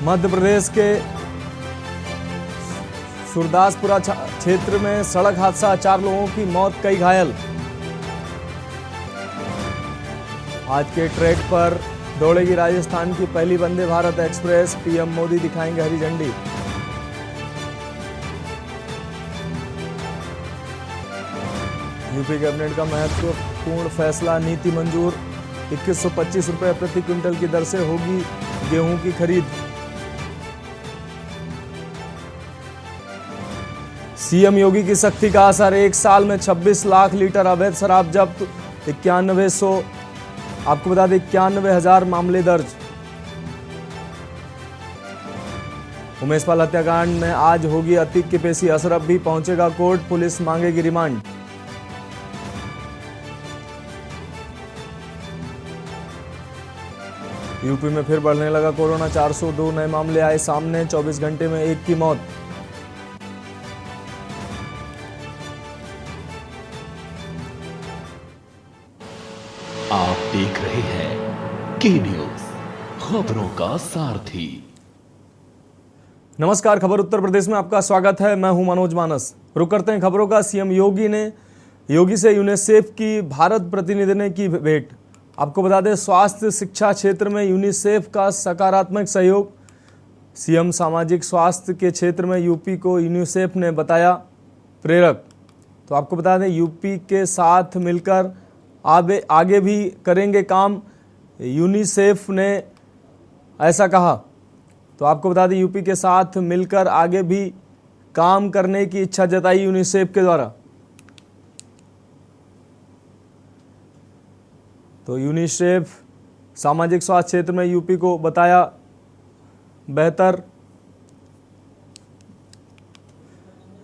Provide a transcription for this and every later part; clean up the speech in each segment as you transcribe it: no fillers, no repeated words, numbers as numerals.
मध्य प्रदेश के सुरदासपुरा क्षेत्र में सड़क हादसा, 4 लोगों की मौत, कई घायल। आज के ट्रैक पर दौड़ेगी राजस्थान की पहली वंदे भारत एक्सप्रेस, पीएम मोदी दिखाएंगे हरी झंडी। यूपी कैबिनेट का महत्वपूर्ण फैसला, नीति मंजूर, 2125 रुपए प्रति क्विंटल की दर से होगी गेहूं की खरीद। सीएम योगी की सख्ती का असर, 1 साल में 26 लाख लीटर अवैध शराब जब्त, 9100 आपको बता दें 91,000 मामले दर्ज। उमेश पाल हत्याकांड में आज होगी अतीक की पेशी, अशरफ भी पहुंचेगा कोर्ट, पुलिस मांगेगी रिमांड। यूपी में फिर बढ़ने लगा कोरोना, 402 नए मामले आए सामने, 24 घंटे में 1 की मौत। आप देख रहे हैं के न्यूज, खबरों का सारथी। नमस्कार, खबर उत्तर प्रदेश में आपका स्वागत है। मैं हूं मनोज मानस। रुक करते हैं खबरों का। सीएम योगी से यूनिसेफ की भारत प्रतिनिधि ने की भेंट। आपको बता दें, स्वास्थ्य शिक्षा क्षेत्र में यूनिसेफ का सकारात्मक सहयोग। सीएम सामाजिक स्वास्थ्य के क्षेत्र में यूपी को यूनिसेफ ने बताया प्रेरक। तो आपको बता दें, यूपी के साथ मिलकर आगे भी करेंगे काम, यूनिसेफ ने ऐसा कहा। तो आपको बता दें, यूपी के साथ मिलकर आगे भी काम करने की इच्छा जताई यूनिसेफ के द्वारा। तो यूनिसेफ सामाजिक स्वास्थ्य क्षेत्र में यूपी को बताया बेहतर।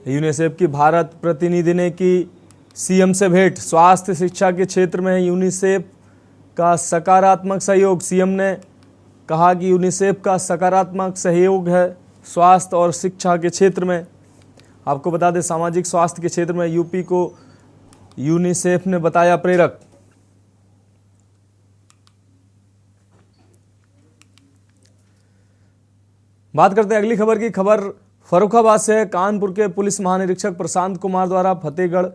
यूनिसेफ की भारत प्रतिनिधि ने की सीएम से भेंट। स्वास्थ्य शिक्षा के क्षेत्र में यूनिसेफ का सकारात्मक सहयोग। सीएम ने कहा कि यूनिसेफ का सकारात्मक सहयोग है स्वास्थ्य और शिक्षा के क्षेत्र में। आपको बता दें, सामाजिक स्वास्थ्य के क्षेत्र में यूपी को यूनिसेफ ने बताया प्रेरक। बात करते हैं अगली खबर की। खबर फर्रुखाबाद से है। कानपुर के पुलिस महानिरीक्षक प्रशांत कुमार द्वारा फतेहगढ़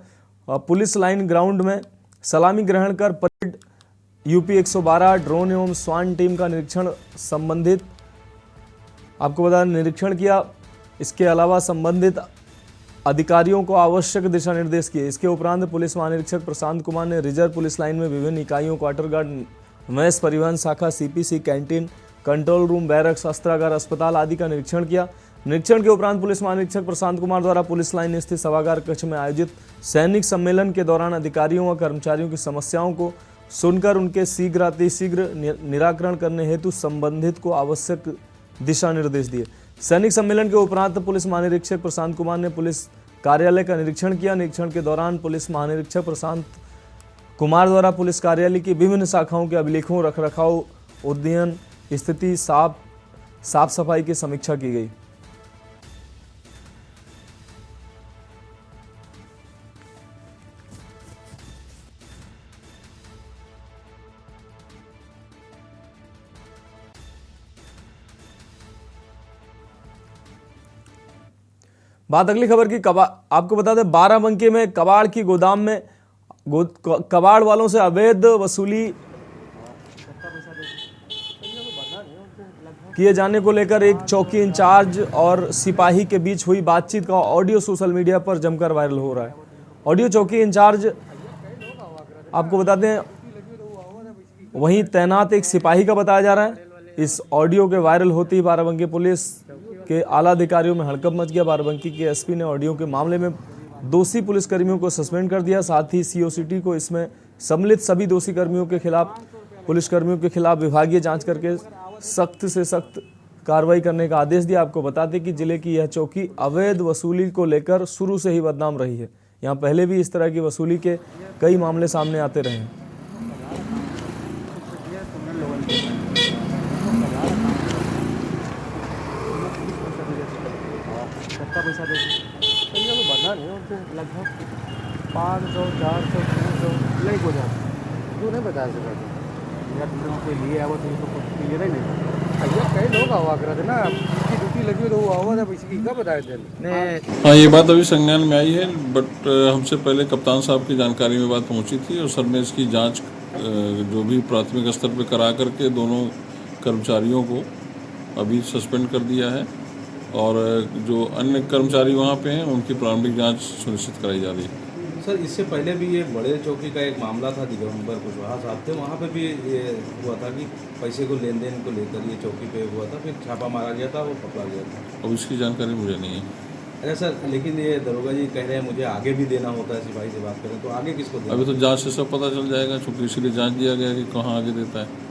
पुलिस लाइन ग्राउंड में सलामी ग्रहण कर परेड यूपी 112 ड्रोन एवं स्वान टीम का निरीक्षण संबंधित आपको बता निरीक्षण किया। इसके अलावा संबंधित अधिकारियों को आवश्यक दिशा निर्देश किए। इसके उपरांत पुलिस महानिरीक्षक प्रशांत कुमार ने रिजर्व पुलिस लाइन में विभिन्न इकाइयों, क्वार्टर गार्ड, मैस परिवहन शाखा, CPC, canteen, control room, barracks, अस्त्रागार, अस्पताल आदि का निरीक्षण किया। निरीक्षण के उपरांत पुलिस महानिरीक्षक प्रशांत कुमार द्वारा पुलिस लाइन स्थित सभागार कक्ष में आयोजित सैनिक सम्मेलन के दौरान अधिकारियों व कर्मचारियों की समस्याओं को सुनकर उनके शीघ्र निराकरण करने हेतु संबंधित को आवश्यक दिशा निर्देश दिए। सैनिक सम्मेलन के उपरांत पुलिस महानिरीक्षक प्रशांत कुमार ने पुलिस कार्यालय का निरीक्षण किया। निरीक्षण के दौरान पुलिस महानिरीक्षक प्रशांत कुमार द्वारा पुलिस कार्यालय की विभिन्न शाखाओं के अभिलेखों, रखरखाव, उद्यन स्थिति, साफ सफाई की समीक्षा की गई। बात अगली खबर की। आपको बता दें, बाराबंकी में कबाड़ की गोदाम में कबाड़ वालों से अवैध वसूली किए जाने को लेकर एक चौकी इंचार्ज और सिपाही के बीच हुई बातचीत का ऑडियो सोशल मीडिया पर जमकर वायरल हो रहा है। ऑडियो चौकी इंचार्ज आपको बता दें वहीं तैनात एक सिपाही का बताया जा रहा है। इस ऑडियो के वायरल होते ही बाराबंकी पुलिस के आला अधिकारियों में हड़कंप मच गया। बाराबंकी के एसपी ने ऑडियो के मामले में दोषी पुलिसकर्मियों को सस्पेंड कर दिया। साथ ही सीओसीटी को इसमें सम्मिलित सभी दोषी कर्मियों के खिलाफ, पुलिसकर्मियों के खिलाफ विभागीय जांच करके सख्त से सख्त कार्रवाई करने का आदेश दिया। आपको बता दें कि जिले की यह चौकी अवैध वसूली को लेकर शुरू से ही बदनाम रही है। यहाँ पहले भी इस तरह की वसूली के कई मामले सामने आते रहे हैं। पैसा दे भरना नहीं, लगभग 500, 400, 300 नहीं हो जाता। क्यों नहीं बता सकता यार, तुमने कोई लिया है वो तो कुछ क्लियर ही नहीं। लोग हवा कर रहे थे ना, इसकी ड्यूटी लगी हुई तो वो आवा था, इसकी क्या बताए थे ने। हाँ, ये बात अभी संज्ञान में आई है, बट हमसे पहले कप्तान साहब की जानकारी में बात पहुंची थी और सर ने इसकी जांच जो भी प्राथमिक स्तर पर करा करके दोनों कर्मचारियों को अभी सस्पेंड कर दिया है और जो अन्य कर्मचारी वहाँ पे हैं उनकी प्रारंभिक जांच सुनिश्चित कराई जा रही है। सर, इससे पहले भी ये बड़े चौकी का एक मामला था, दिगंबर कुशवाहा साहब थे, वहाँ पे भी ये हुआ था कि पैसे को लेन देन को लेकर ये चौकी पे हुआ था, फिर छापा मारा गया था, वो पकड़ा गया था। अब इसकी जानकारी मुझे नहीं है। अरे सर, लेकिन ये दरोगा जी कह रहे हैं मुझे आगे भी देना होता है, सिपाही से बात करें तो आगे किसको देना? अभी तो जांच से सब पता चल जाएगा, चूँकि इसीलिए जांच दिया गया कि कहाँ आगे देता है।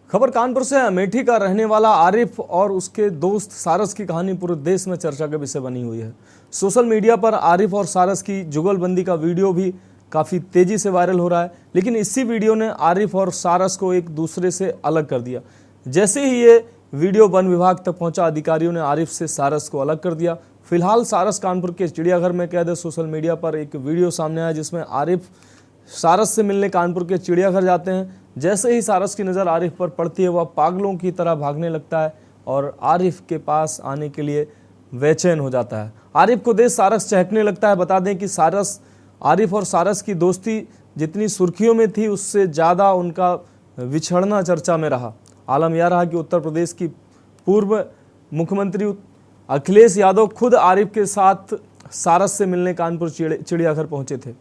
खबर कानपुर से। अमेठी का रहने वाला आरिफ और उसके दोस्त सारस की कहानी पूरे देश में चर्चा का विषय बनी हुई है। सोशल मीडिया पर आरिफ और सारस की जुगलबंदी का वीडियो भी काफ़ी तेज़ी से वायरल हो रहा है, लेकिन इसी वीडियो ने आरिफ और सारस को एक दूसरे से अलग कर दिया। जैसे ही ये वीडियो वन विभाग तक पहुंचा, अधिकारियों ने आरिफ से सारस को अलग कर दिया। फिलहाल सारस कानपुर के चिड़ियाघर में कैद है। सोशल मीडिया पर एक वीडियो सामने आया जिसमें आरिफ सारस से मिलने कानपुर के चिड़ियाघर जाते हैं। जैसे ही सारस की नज़र आरिफ पर पड़ती है, वह पागलों की तरह भागने लगता है और आरिफ के पास आने के लिए बेचैन हो जाता है। आरिफ को देख सारस चहकने लगता है। बता दें कि आरिफ और सारस की दोस्ती जितनी सुर्खियों में थी, उससे ज़्यादा उनका विछड़ना चर्चा में रहा। आलम यह रहा कि उत्तर प्रदेश की पूर्व मुख्यमंत्री अखिलेश यादव खुद आरिफ के साथ सारस से मिलने कानपुर चिड़ियाघर पहुंचे थे।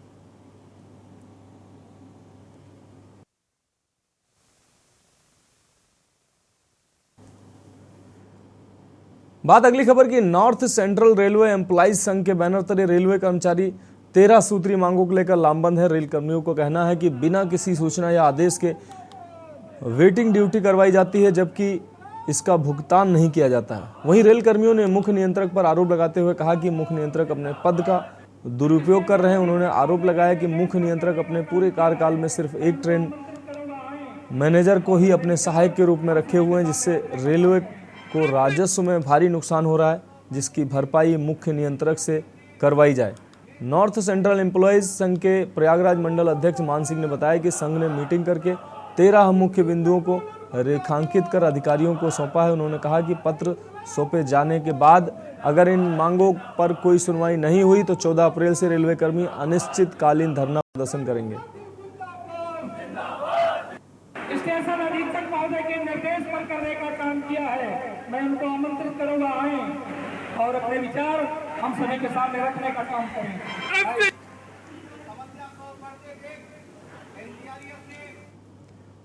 बात अगली खबर की। नॉर्थ सेंट्रल रेलवे एम्प्लॉइज संघ के बैनर तले रेलवे कर्मचारी 13 सूत्री मांगों को लेकर लामबंद है। रेल कर्मियों को कहना है कि बिना किसी सूचना या आदेश के वेटिंग ड्यूटी करवाई जाती है, जबकि इसका भुगतान नहीं किया जाता है। वहीं रेल कर्मियों ने मुख्य नियंत्रक पर आरोप लगाते हुए कहा कि मुख्य नियंत्रक अपने पद का दुरुपयोग कर रहे हैं। उन्होंने आरोप लगाया कि मुख्य नियंत्रक अपने पूरे कार्यकाल में सिर्फ एक ट्रेन मैनेजर को ही अपने सहायक के रूप में रखे हुए हैं, जिससे रेलवे को राजस्व में भारी नुकसान हो रहा है, जिसकी भरपाई मुख्य नियंत्रक से करवाई जाए। नॉर्थ सेंट्रल एम्प्लॉयज़ संघ के प्रयागराज मंडल अध्यक्ष मान सिंह ने बताया कि संघ ने मीटिंग करके 13 मुख्य बिंदुओं को रेखांकित कर अधिकारियों को सौंपा है। उन्होंने कहा कि पत्र सौंपे जाने के बाद अगर इन मांगों पर कोई सुनवाई नहीं हुई तो 14 अप्रैल से रेलवे कर्मी अनिश्चितकालीन धरना प्रदर्शन करेंगे। स्टेशन अधीक्षक महोदय के निर्देश पर करने का काम किया है। मैं उनको आमंत्रित करूंगा, आए और अपने विचार हम सभी के सामने रखने का काम करें।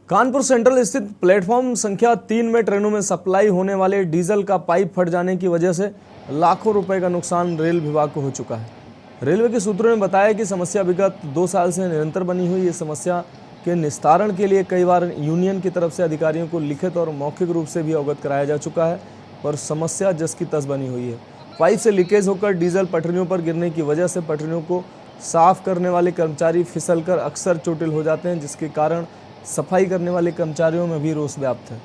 कानपुर सेंट्रल स्थित प्लेटफॉर्म संख्या 3 में ट्रेनों में सप्लाई होने वाले डीजल का पाइप फट जाने की वजह से लाखों रुपए का नुकसान रेल विभाग को हो चुका है। रेलवे के सूत्रों ने बताया कि समस्या विगत 2 साल से निरंतर बनी हुई। ये समस्या के निस्तारण के लिए कई बार यूनियन की तरफ से अधिकारियों को लिखित और मौखिक रूप से भी अवगत कराया जा चुका है, पर समस्या जस की तस बनी हुई है। पाइप से लीकेज होकर डीजल पटरियों पर गिरने की वजह से पटरियों को साफ करने वाले कर्मचारी फिसलकर अक्सर चोटिल हो जाते हैं, जिसके कारण सफाई करने वाले कर्मचारियों में भी रोष व्याप्त है।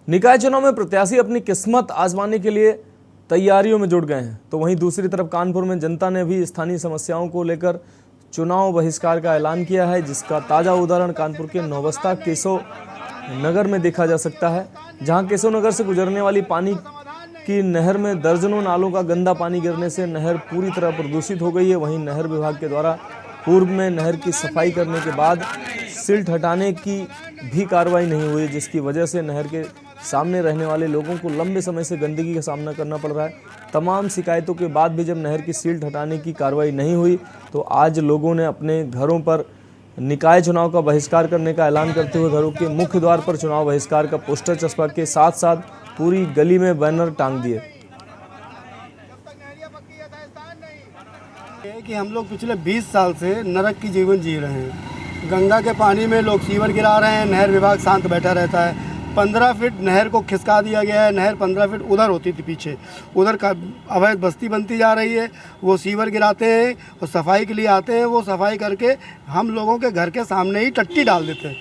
निकाय चुनाव में प्रत्याशी अपनी किस्मत आजमाने के लिए तैयारियों में जुट गए हैं, तो वहीं दूसरी तरफ कानपुर में जनता ने भी स्थानीय समस्याओं को लेकर चुनाव बहिष्कार का ऐलान किया है, जिसका ताज़ा उदाहरण कानपुर के नौबस्ता केशव नगर में देखा जा सकता है, जहां केशव नगर से गुजरने वाली पानी की नहर में दर्जनों नालों का गंदा पानी गिरने से नहर पूरी तरह प्रदूषित हो गई है। वहीं नहर विभाग के द्वारा पूर्व में नहर की सफाई करने के बाद सिल्ट हटाने की भी कार्रवाई नहीं हुई, जिसकी वजह से नहर के सामने रहने वाले लोगों को लंबे समय से गंदगी का सामना करना पड़ रहा है। तमाम शिकायतों के बाद भी जब नहर की सील्ट हटाने की कार्रवाई नहीं हुई, तो आज लोगों ने अपने घरों पर निकाय चुनाव का बहिष्कार करने का ऐलान करते हुए घरों के मुख्य द्वार पर चुनाव बहिष्कार का पोस्टर चस्पा के साथ साथ पूरी गली में बैनर टांग दिए। कि हम लोग पिछले 20 साल से नरक की जीवन जी रहे हैं। गंगा के पानी में लोग सीवर गिरा रहे हैं, नहर विभाग शांत बैठा रहता है। 15 फीट नहर को खिसका दिया गया है। नहर 15 फीट उधर होती थी, पीछे उधर का अवैध बस्ती बनती जा रही है। वो सीवर गिराते हैं और सफाई के लिए आते हैं, वो सफाई करके हम लोगों के घर के सामने ही टट्टी डाल देते हैं।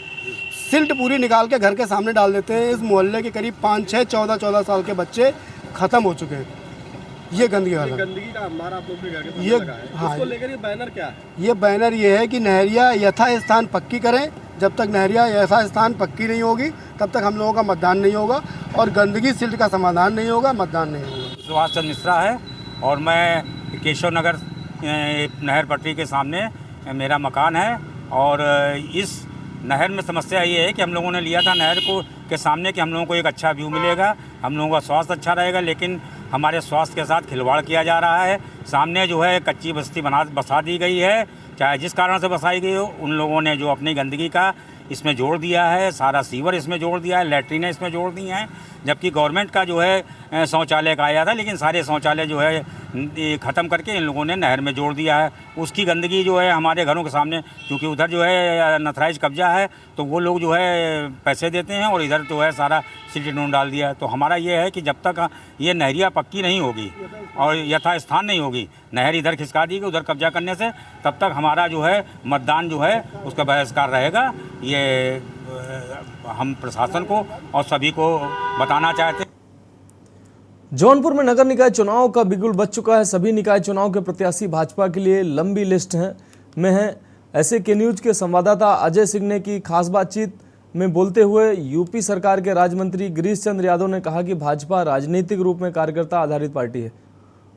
सिल्ट पूरी निकाल के घर के सामने डाल देते हैं। इस मोहल्ले के करीब 5-6 14-14 साल के बच्चे ख़त्म हो चुके हैं ये गंदगी वाला। गंदगी का अंबार आप लोग के घर के सामने ये लगा है। हाँ, इसको लेकर ये बैनर क्या है? ये बैनर ये है कि नहरिया यथास्थान पक्की करें। जब तक नहरिया यथास्थान पक्की नहीं होगी तब तक हम लोगों का मतदान नहीं होगा और गंदगी सिल्ट का समाधान नहीं होगा, मतदान नहीं होगा। सुभाष चंद्र मिश्रा है और मैं केशव नगर नहर पटरी के सामने मेरा मकान है। और इस नहर में समस्या ये है कि हम लोगों ने लिया था नहर को के सामने कि हम लोगों को एक अच्छा व्यू मिलेगा, हम लोगों का स्वास्थ्य अच्छा रहेगा, लेकिन हमारे स्वास्थ्य के साथ खिलवाड़ किया जा रहा है। सामने जो है कच्ची बस्ती बसा दी गई है, चाहे जिस कारण से बसाई गई हो। उन लोगों ने जो अपनी गंदगी का इसमें जोड़ दिया है, सारा सीवर इसमें जोड़ दिया है, लैट्रीनें इसमें जोड़ दी हैं, जबकि गवर्नमेंट का जो है शौचालय का आया था, लेकिन सारे शौचालय जो है ख़त्म करके इन लोगों ने नहर में जोड़ दिया है। उसकी गंदगी जो है हमारे घरों के सामने, क्योंकि उधर जो है नथराइज कब्जा है, तो वो लोग जो है पैसे देते हैं और इधर जो है सारा सिटी ढूंढ डाल दिया है। तो हमारा ये है कि जब तक ये नहरिया पक्की नहीं होगी और यथास्थान नहीं होगी, नहर इधर खिसका दी गई उधर कब्जा करने से, तब तक हमारा जो है मतदान जो है उसका बहिष्कार रहेगा। ये हम प्रशासन को और सभी को बताना चाहते हैं। जौनपुर में नगर निकाय चुनाव का बिगुल बज चुका है। सभी निकाय चुनाव के प्रत्याशी भाजपा के लिए लंबी लिस्ट में हैं। ऐसे के न्यूज के संवाददाता अजय सिंह ने की खास बातचीत में बोलते हुए यूपी सरकार के राज्य मंत्री गिरीश चंद्र यादव ने कहा कि भाजपा राजनीतिक रूप में कार्यकर्ता आधारित पार्टी है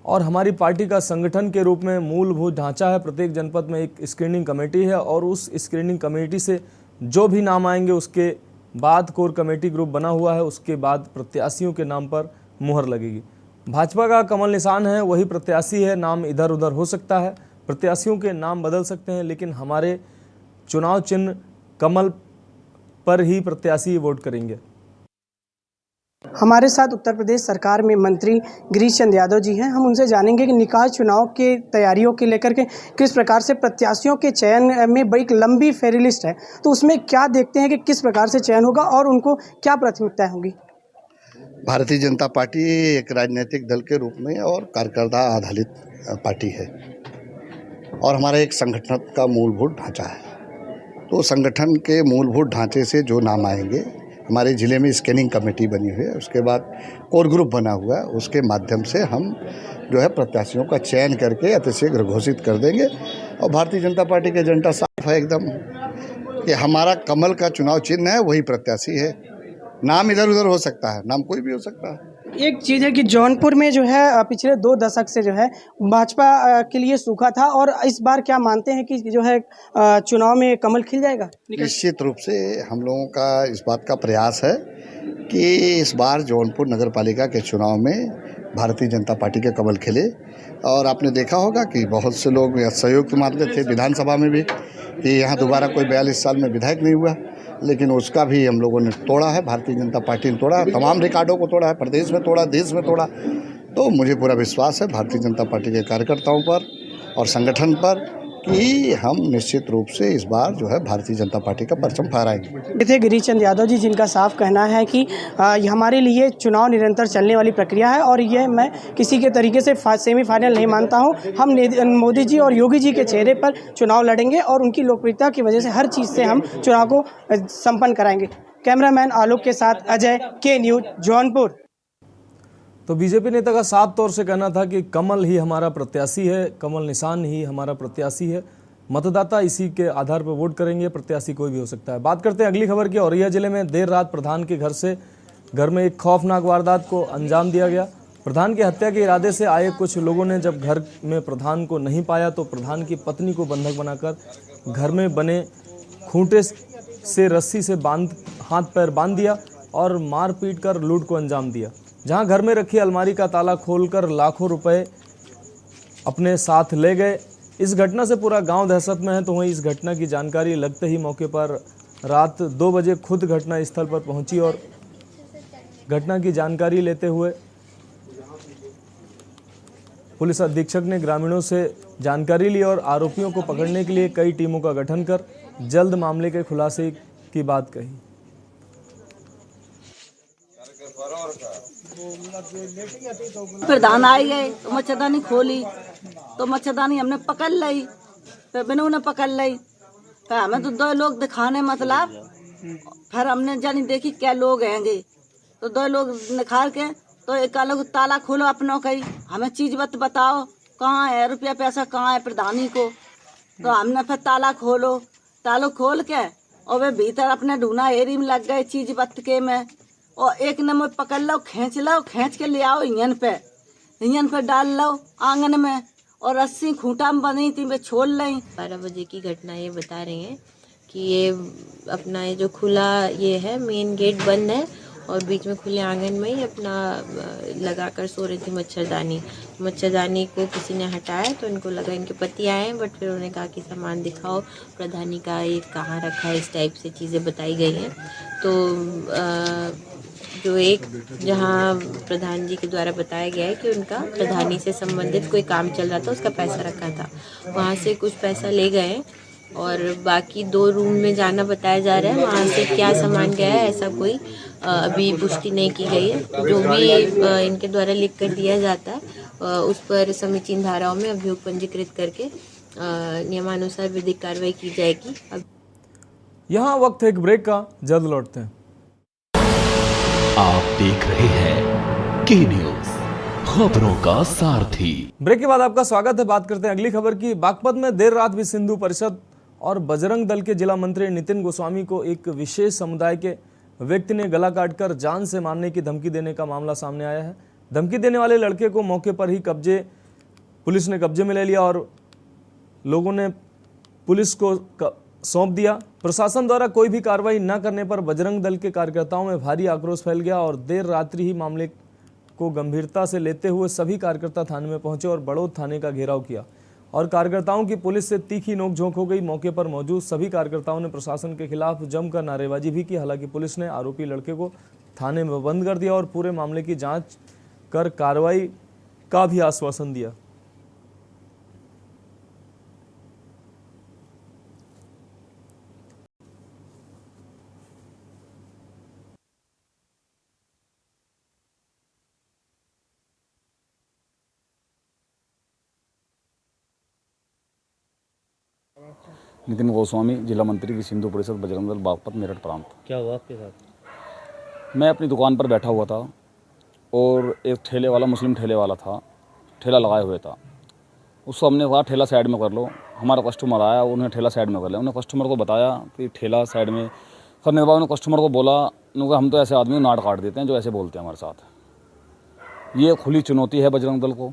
और हमारी पार्टी का संगठन के रूप में मूलभूत ढांचा है। प्रत्येक जनपद में एक स्क्रीनिंग कमेटी है और उस स्क्रीनिंग कमेटी से जो भी नाम आएंगे उसके बाद कोर कमेटी ग्रुप बना हुआ है, उसके बाद प्रत्याशियों के नाम पर मुहर लगेगी। भाजपा का कमल निशान है, वही प्रत्याशी है। नाम इधर उधर हो सकता है, प्रत्याशियों के नाम बदल सकते हैं, लेकिन हमारे चुनाव चिन्ह कमल पर ही प्रत्याशी वोट करेंगे। हमारे साथ उत्तर प्रदेश सरकार में मंत्री गिरीश चंद्र यादव जी हैं। हम उनसे जानेंगे कि निकाय चुनाव के तैयारियों के लेकर के किस प्रकार से प्रत्याशियों के चयन में बड़ी लंबी फेरी लिस्ट है, तो उसमें क्या देखते हैं कि किस प्रकार से चयन होगा और उनको क्या प्राथमिकताएं होंगी। भारतीय जनता पार्टी एक राजनीतिक दल के रूप में और कार्यकर्ता आधारित पार्टी है और हमारा एक संगठन का मूलभूत ढांचा है। तो संगठन के मूलभूत ढांचे से जो नाम आएंगे, हमारे ज़िले में स्कैनिंग कमेटी बनी हुई है, उसके बाद कोर ग्रुप बना हुआ है, उसके माध्यम से हम जो है प्रत्याशियों का चयन करके अतिशीघ्र घोषित कर देंगे। और भारतीय जनता पार्टी का एजेंडा साफ है एकदम कि हमारा कमल का चुनाव चिन्ह है, वही प्रत्याशी है। नाम इधर उधर हो सकता है, नाम कोई भी हो सकता है। एक चीज़ है कि जौनपुर में जो है पिछले 2 दशक से जो है भाजपा के लिए सूखा था और इस बार क्या मानते हैं कि जो है चुनाव में कमल खिल जाएगा? निश्चित रूप से हम लोगों का इस बात का प्रयास है कि इस बार जौनपुर नगर पालिका के चुनाव में भारतीय जनता पार्टी के कमल खिले। और आपने देखा होगा कि बहुत से लोग सहयोग मानते थे विधानसभा में भी कि यहाँ दोबारा कोई 42 साल में विधायक नहीं हुआ, लेकिन उसका भी हम लोगों ने तोड़ा है, भारतीय जनता पार्टी ने तोड़ा, तमाम रिकॉर्डों को तोड़ा है, प्रदेश में तोड़ा, देश में तोड़ा। तो मुझे पूरा विश्वास है भारतीय जनता पार्टी के कार्यकर्ताओं पर और संगठन पर कि हम निश्चित रूप से इस बार जो है भारतीय जनता पार्टी का परचम फहराएंगे। थे गिरीश चंद्र यादव जी, जिनका साफ कहना है कि हमारे लिए चुनाव निरंतर चलने वाली प्रक्रिया है और ये मैं किसी के तरीके से सेमीफाइनल नहीं मानता हूँ। हम मोदी जी और योगी जी के चेहरे पर चुनाव लड़ेंगे और उनकी लोकप्रियता की वजह से हर चीज़ से हम चुनाव को संपन्न कराएंगे। कैमरामैन आलोक के साथ अजय, के न्यूज, जौनपुर। तो बीजेपी नेता का साफ तौर से कहना था कि कमल ही हमारा प्रत्याशी है, कमल निशान ही हमारा प्रत्याशी है, मतदाता इसी के आधार पर वोट करेंगे, प्रत्याशी कोई भी हो सकता है। बात करते हैं अगली खबर की। औरैया जिले में देर रात प्रधान के घर में एक खौफनाक वारदात को अंजाम दिया गया। प्रधान की हत्या के इरादे से आए कुछ लोगों ने जब घर में प्रधान को नहीं पाया तो प्रधान की पत्नी को बंधक बनाकर घर में बने खूंटे से रस्सी से हाथ पैर बांध दिया और मार पीट कर लूट को अंजाम दिया। जहां घर में रखी अलमारी का ताला खोलकर लाखों रुपए अपने साथ ले गए। इस घटना से पूरा गांव दहशत में है। तो वहीं इस घटना की जानकारी लगते ही मौके पर रात 2 बजे खुद घटना स्थल पर पहुंची और घटना की जानकारी लेते हुए पुलिस अधीक्षक ने ग्रामीणों से जानकारी ली और आरोपियों को पकड़ने के लिए कई टीमों का गठन कर जल्द मामले के खुलासे की बात कही। प्रधान आई गए तो मच्छरदानी खोली तो मच्छरदानी हमने पकड़ ली, फिर बिना उन्हें पकड़ ली। हमें तो 2 लोग दिखाने मतलब फिर हमने जानी देखी क्या लोग हैंगे, तो 2 लोग निखार के तो एक अलग ताला खोलो अपनों का ही, हमें चीज बताओ कहाँ है रुपया पैसा, कहाँ है प्रधानी को। तो हमने फिर ताला खोल के और वे भीतर अपने ढूंढा एरी में लग गए चीज बत के में, और एक ने मुझे पकड़ लो, खींच के ले आओ इंजन पे डाल लो आंगन में, और रस्सी खूंटा में बनी थी वे छोड़ ली। 12 बजे की घटना ये बता रहे हैं कि ये अपना ये जो खुला ये है मेन गेट बंद है और बीच में खुले आंगन में ही अपना लगाकर सो रही थी मच्छरदानी को किसी ने हटाया तो इनको लगा इनके पति आए हैं, बट फिर उन्होंने कहा कि सामान दिखाओ प्रधानी का ये कहाँ रखा है, इस टाइप से चीज़ें बताई गई हैं। तो जो एक जहाँ प्रधान जी के द्वारा बताया गया है कि उनका प्रधानी से संबंधित कोई काम चल रहा था, उसका पैसा रखा था, वहाँ से कुछ पैसा ले गए और बाकी 2 रूम में जाना बताया जा रहा है। वहाँ से क्या सामान गया है ऐसा कोई अभी पुष्टि नहीं की गई है। जो भी इनके द्वारा लिख कर दिया जाता है उस पर समीचीन धाराओं में अभियोग पंजीकृत करके नियमानुसार विधिक कार्रवाई की जाएगी। यहाँ वक्त है एक ब्रेक का, जल्द लौटते हैं। आप देख रहे हैं के न्यूज, खबरों का सारथी। ब्रेक के बाद आपका स्वागत है। बात करते हैं अगली खबर की। बागपत में देर रात विश्व हिंदू परिषद और बजरंग दल के जिला मंत्री नितिन गोस्वामी को एक विशेष समुदाय के व्यक्ति ने गला काटकर जान से मारने की धमकी देने का मामला सामने आया है। धमकी देने वाले लड़के को मौके पर ही पुलिस ने कब्जे में ले लिया और लोगों ने पुलिस को सौंप दिया। प्रशासन द्वारा कोई भी कार्रवाई न करने पर बजरंग दल के कार्यकर्ताओं में भारी आक्रोश फैल गया और देर रात्रि ही मामले को गंभीरता से लेते हुए सभी कार्यकर्ता थाने में पहुंचे और बड़ौद थाने का घेराव किया और कार्यकर्ताओं की पुलिस से तीखी नोकझोंक हो गई। मौके पर मौजूद सभी कार्यकर्ताओं ने प्रशासन के खिलाफ जमकर नारेबाजी भी की। हालांकि पुलिस ने आरोपी लड़के को थाने में बंद कर दिया और पूरे मामले की जांच कर कार्रवाई का भी आश्वासन दिया। नितिन गोस्वामी, जिला मंत्री विश्व हिंदू परिषद बजरंग दल बागपत मेरठ प्रांत। क्या हुआ आपके साथ? मैं अपनी दुकान पर बैठा हुआ था और एक ठेले वाला मुस्लिम ठेले वाला था, ठेला लगाए हुए था। उसको हमने कहा ठेला साइड में कर लो। हमारा कस्टमर आया, उन्हें ठेला साइड में कर लिया। उन्होंने कस्टमर को बताया कि ठेला साइड में करने के बाद उन्होंने कस्टमर को बोला, उन्होंने हम तो ऐसे आदमी नाट काट देते हैं जो ऐसे बोलते हैं हमारे साथ। ये खुली चुनौती है बजरंग दल को।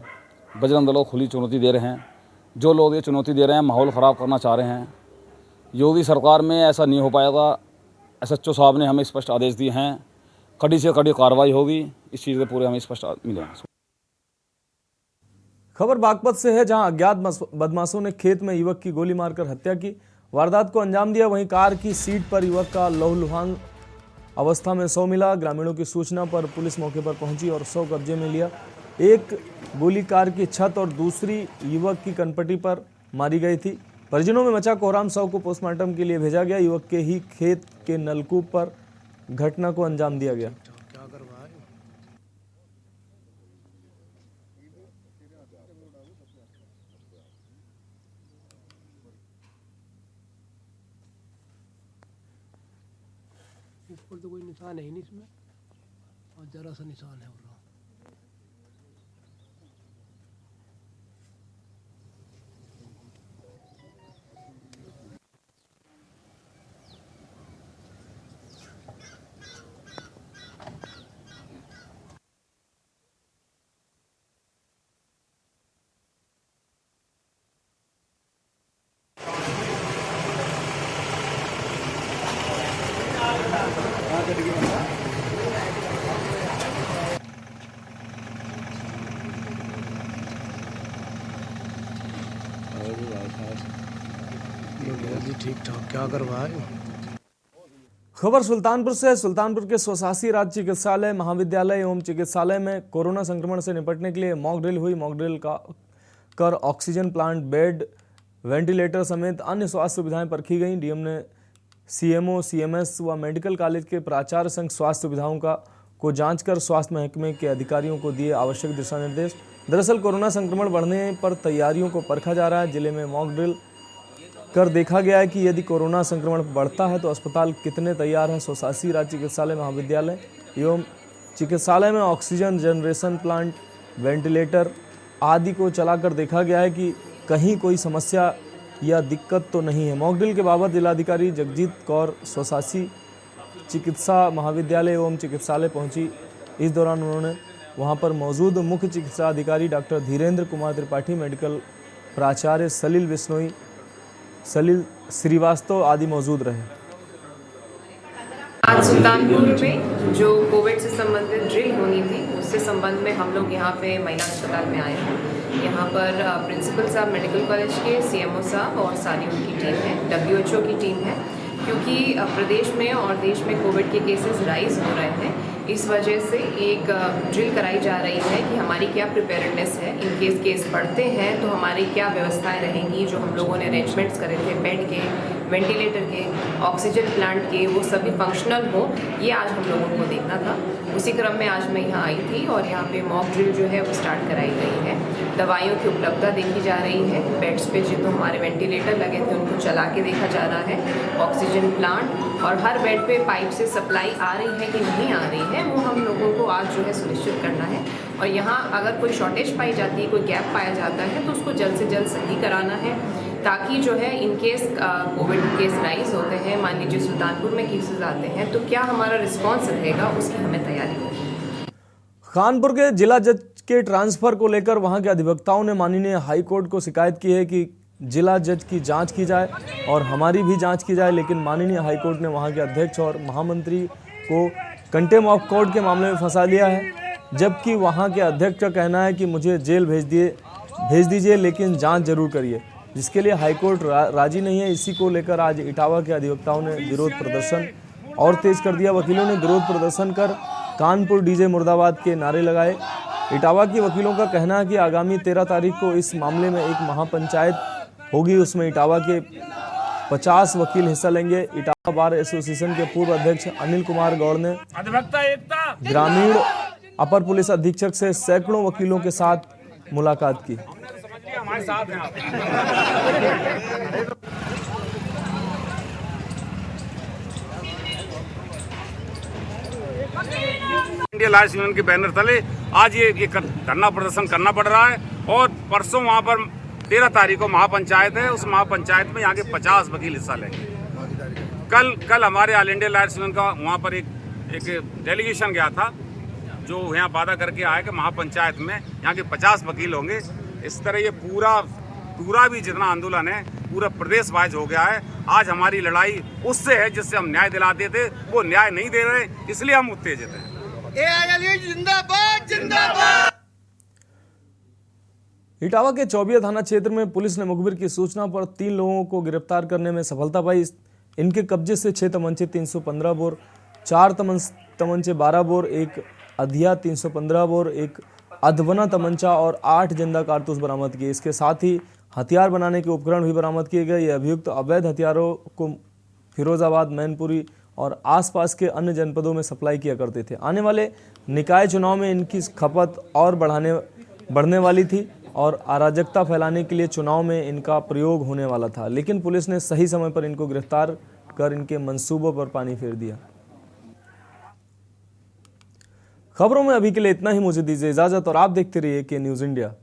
बजरंग दल को खुली चुनौती दे रहे हैं। जो लोग ये चुनौती दे रहे हैं, माहौल ख़राब करना चाह रहे हैं। योगी सरकार में ऐसा नहीं हो पाएगा। SHO साहब ने हमें स्पष्ट आदेश दिए हैं, कड़ी से कड़ी कार्रवाई होगी। इस चीज़ के पूरे हमें स्पष्ट मिले हैं। खबर बागपत से है, जहां अज्ञात बदमाशों ने खेत में युवक की गोली मारकर हत्या की, वारदात को अंजाम दिया। वहीं कार की सीट पर युवक का लहूलुहान अवस्था में शव मिला। ग्रामीणों की सूचना पर पुलिस मौके पर पहुंची और शव कब्जे में लिया। एक गोली कार की छत और दूसरी युवक की कनपटी पर मारी गई थी। परिजनों में मचा कोहराम। शव को पोस्टमार्टम के लिए भेजा गया। युवक के ही खेत के नलकूप पर घटना को अंजाम दिया गया। ऊपर तो कोई निशान है ही नहीं इसमें, और जरा सा निशान है। ठीक ठाक क्या करवाए। खबर सुल्तानपुर से है। सुल्तानपुर के स्वशासी राज्य चिकित्सालय, महाविद्यालय एवं चिकित्सालय में कोरोना संक्रमण से निपटने के लिए मॉक ड्रिल हुई। मॉक ड्रिल का कर ऑक्सीजन प्लांट, बेड, वेंटिलेटर समेत अन्य स्वास्थ्य सुविधाएं परखी गईं। डीएम ने CMO, CMS व मेडिकल कॉलेज के प्राचार्य संग स्वास्थ्य सुविधाओं को जांच कर स्वास्थ्य महकमे के अधिकारियों को दिए आवश्यक दिशा निर्देश। दरअसल कोरोना संक्रमण बढ़ने पर तैयारियों को परखा जा रहा है। जिले में मॉक ड्रिल कर देखा गया है कि यदि कोरोना संक्रमण बढ़ता है तो अस्पताल कितने तैयार हैं। स्वशासी राज्य चिकित्सालय महाविद्यालय एवं चिकित्सालय में ऑक्सीजन जनरेशन प्लांट, वेंटिलेटर आदि को चलाकर देखा गया है कि कहीं कोई समस्या या दिक्कत तो नहीं है। मॉक ड्रिल के बाबत जिलाधिकारी जगजीत कौर स्वशासी चिकित्सा महाविद्यालय एवं चिकित्सालय पहुंची। इस दौरान उन्होंने वहां पर मौजूद मुख्य चिकित्सा अधिकारी डॉक्टर धीरेन्द्र कुमार त्रिपाठी, मेडिकल प्राचार्य सलील बिश्नोई, सलील श्रीवास्तव आदि मौजूद रहे। आज सुल्तानपुर में जो कोविड से संबंधित ड्रिल होनी थी उससे संबंध में हम लोग यहाँ पे महिला अस्पताल में आए हैं। यहाँ पर प्रिंसिपल साहब मेडिकल कॉलेज के, सीएमओ साहब और सारी उनकी टीम है, WHO की टीम है। क्योंकि प्रदेश में और देश में कोविड के केसेस राइज हो रहे हैं, इस वजह से एक ड्रिल कराई जा रही है कि हमारी क्या प्रिपेयर्डनेस है, इन केस केस बढ़ते हैं तो हमारी क्या व्यवस्थाएं रहेंगी। जो हम लोगों ने अरेंजमेंट्स करे थे बेड के, वेंटिलेटर के, ऑक्सीजन प्लांट के, वो सभी फंक्शनल हो, ये आज हम लोगों को देखना था। उसी क्रम में आज मैं यहाँ आई थी और यहाँ पे मॉक ड्रिल जो है वो स्टार्ट कराई गई है। दवाइयों की उपलब्धता देखी जा रही है, बेड्स पे जो हमारे वेंटिलेटर लगे थे उनको चला के देखा जा रहा है, ऑक्सीजन प्लांट, और हर बेड पे पाइप से सप्लाई आ रही है कि नहीं आ रही है वो हम लोगों को आज जो है सुनिश्चित करना है। और यहाँ अगर कोई शॉर्टेज पाई जाती है, कोई गैप पाया जाता है तो उसको जल्द से जल्द सही कराना है, ताकि जो है in case Covid case rise होते हैं, मान लीजिए सुल्तानपुर में केसेस आते हैं, तो क्या हमारा रिस्पॉन्स रहेगा उसकी हमें तैयारी करनी है। कानपुर के जिला जज के ट्रांसफर को लेकर वहां के अधिवक्ताओं ने माननीय हाई कोर्ट को शिकायत की है कि जिला जज की जांच की जाए और हमारी भी जांच की जाए, लेकिन माननीय हाई कोर्ट ने वहां के अध्यक्ष और महामंत्री को कंटेम्प्ट ऑफ कोर्ट के मामले में फंसा लिया है। जबकि वहां के अध्यक्ष का कहना है कि मुझे जेल भेज दीजिए लेकिन जांच जरूर करिए, जिसके लिए हाईकोर्ट राजी नहीं है। इसी को लेकर आज इटावा के अधिवक्ताओं ने विरोध प्रदर्शन और तेज कर दिया। वकीलों ने विरोध प्रदर्शन कर कानपुर डीजे मुर्दाबाद के नारे लगाए। इटावा के वकीलों का कहना है कि आगामी 13 तारीख को इस मामले में एक महापंचायत होगी, उसमें इटावा के 50 वकील हिस्सा लेंगे। इटावा बार एसोसिएशन के पूर्व अध्यक्ष अनिल कुमार गौड़ ने ग्रामीण अपर पुलिस अधीक्षक से सैकड़ों वकीलों के साथ मुलाकात की। हमारे साथ हैं आप। इंडियन लायर्स यूनियन के बैनर तले आज ये धरना प्रदर्शन करना पड़ रहा है। और परसों वहाँ पर 13 तारीख को महापंचायत है, उस महापंचायत में यहाँ के 50 वकील हिस्सा लेंगे। कल हमारे ऑल इंडिया लायर्स यूनियन का वहाँ पर एक डेलीगेशन गया था, जो यहाँ वादा करके आया कि महापंचायत में यहाँ के 50 वकील होंगे। इस तरह ये पूरा भी जितना आंदोलन है पूरा प्रदेश वाइज हो गया है। आज हमारी लड़ाई उससे है जिससे हम न्याय दिलाते थे, वो न्याय नहीं दे रहे, इसलिए हम उत्तेजित हैं। जिंदाबाद जिंदाबाद। इटावा के चौबिया थाना क्षेत्र में पुलिस ने मुखबिर की सूचना पर 3 लोगों को गिरफ्तार करने में सफलता पाई। इनके कब्जे से 6 तमंचे 315 बोर, 4 तमंचे 12 बोर, एक अधिया 315 बोर, एक अधवना तमंचा और 8 जिंदा कारतूस बरामद किए। इसके साथ ही हथियार बनाने के उपकरण भी बरामद किए गए। ये अभियुक्त अवैध हथियारों को फिरोजाबाद, मैनपुरी और आसपास के अन्य जनपदों में सप्लाई किया करते थे। आने वाले निकाय चुनाव में इनकी खपत और बढ़ने वाली थी और अराजकता फैलाने के लिए चुनाव में इनका प्रयोग होने वाला था, लेकिन पुलिस ने सही समय पर इनको गिरफ्तार कर इनके मंसूबों पर पानी फेर दिया। खबरों में अभी के लिए इतना ही। मुझे दीजिए इजाजत और आप देखते रहिए के न्यूज़ इंडिया।